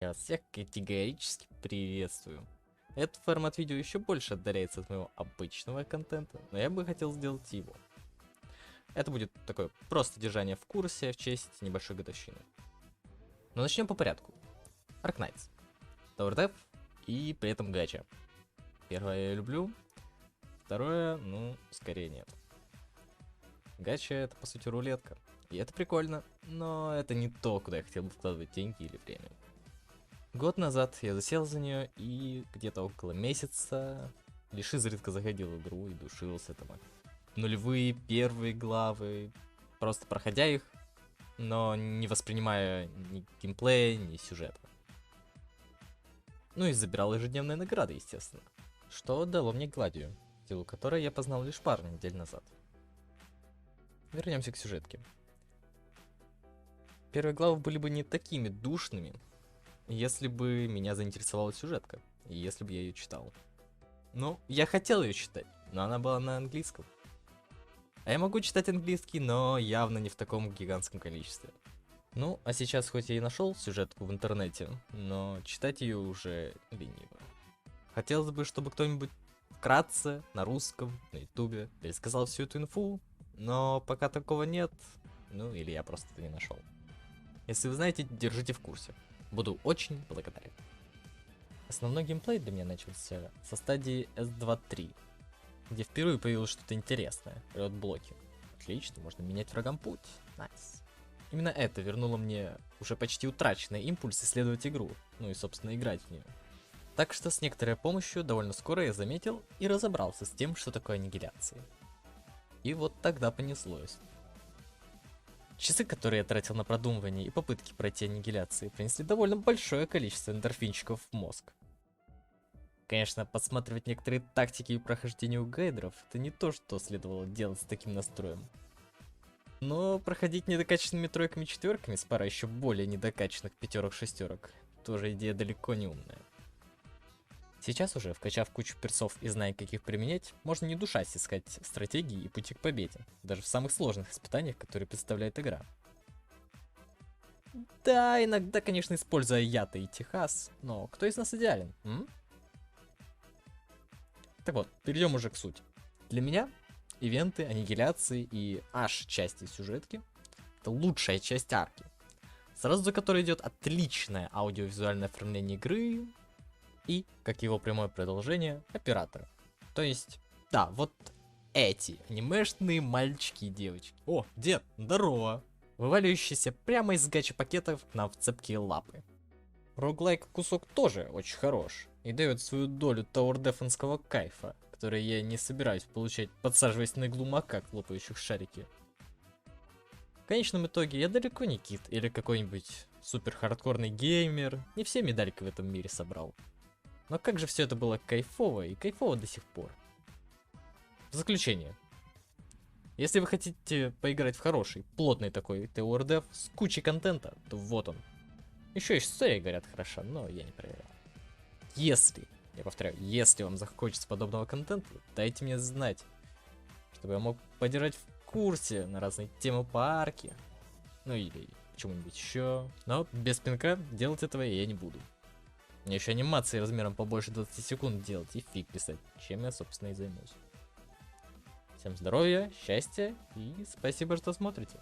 Я вас всех категорически приветствую. Этот формат видео еще больше отдаляется от моего обычного контента, но я бы хотел сделать его. Это будет такое просто держание в курсе в честь небольшой годовщины. Но начнем по порядку. Arknights, Tower Def и при этом гача. Первое я люблю, второе, ну, скорее нет. Гача это по сути рулетка. И это прикольно, но это не то, куда я хотел бы вкладывать деньги или время. Год назад я засел за нее и где-то около месяца лишь изредка заходил в игру и душился там. Нулевые, первые главы, просто проходя их, но не воспринимая ни геймплея, ни сюжета. Ну и забирал ежедневные награды, естественно. Что дало мне Гладию, силу которой я познал лишь пару недель назад. Вернемся к сюжетке. Первые главы были бы не такими душными, если бы меня заинтересовала сюжетка, и если бы я ее читал. Ну, я хотел ее читать, но она была на английском. А я могу читать английский, но явно не в таком гигантском количестве. Ну, а сейчас хоть я и нашел сюжетку в интернете, но читать ее уже лениво. Хотелось бы, чтобы кто-нибудь вкратце, на русском, на ютубе, пересказал всю эту инфу, но пока такого нет, ну или я просто это не нашел. Если вы знаете, держите в курсе. Буду очень благодарен. Основной геймплей для меня начался со стадии S2-3, где впервые появилось что-то интересное, блоки. Отлично, можно менять врагам путь. Найс. Именно это вернуло мне уже почти утраченный импульс исследовать игру, ну и собственно играть в нее. Так что с некоторой помощью довольно скоро я заметил и разобрался с тем, что такое аннигиляция. И вот тогда понеслось. Часы, которые я тратил на продумывание и попытки пройти аннигиляции, принесли довольно большое количество эндорфинчиков в мозг. Конечно, подсматривать некоторые тактики и прохождения у гайдеров — это не то, что следовало делать с таким настроем. Но проходить недокачанными тройками и четверками с парой еще более недокачанных пятерок-шестерок тоже идея далеко не умная. Сейчас уже, вкачав кучу персов и зная, каких применять, можно не душась искать стратегии и пути к победе, даже в самых сложных испытаниях, которые представляет игра. Да, иногда, конечно, используя Ята и Техас, но кто из нас идеален, Так вот, перейдем уже к сути. Для меня ивенты, аннигиляции и аж части сюжетки — это лучшая часть арки, сразу за которой идет отличное аудиовизуальное оформление игры и, как его прямое продолжение, операторы. То есть, да, вот эти анимешные мальчики и девочки. О, дед, здорово! Вываливающиеся прямо из гача-пакетов нам в цепкие лапы. Роглайк кусок тоже очень хорош и дает свою долю тауэр-дефенского кайфа, который я не собираюсь получать, подсаживаясь на иглу макак, лопающих шарики. В конечном итоге я далеко не кит или какой-нибудь супер хардкорный геймер, не все медальки в этом мире собрал. Но как же все это было кайфово и кайфово до сих пор. В заключение. Если вы хотите поиграть в хороший, плотный такой TOR-деф с кучей контента, то вот он. Еще и история, говорят, хороша, но я не проверял. Если, я повторяю, если вам захочется подобного контента, дайте мне знать, чтобы я мог поддержать в курсе на разные темы по арке, ну или чему-нибудь еще. Но без пинка делать этого я не буду. Мне еще анимации размером побольше 20 секунд делать и фиг писать, чем я, собственно, и займусь. Всем здоровья, счастья и спасибо, что смотрите.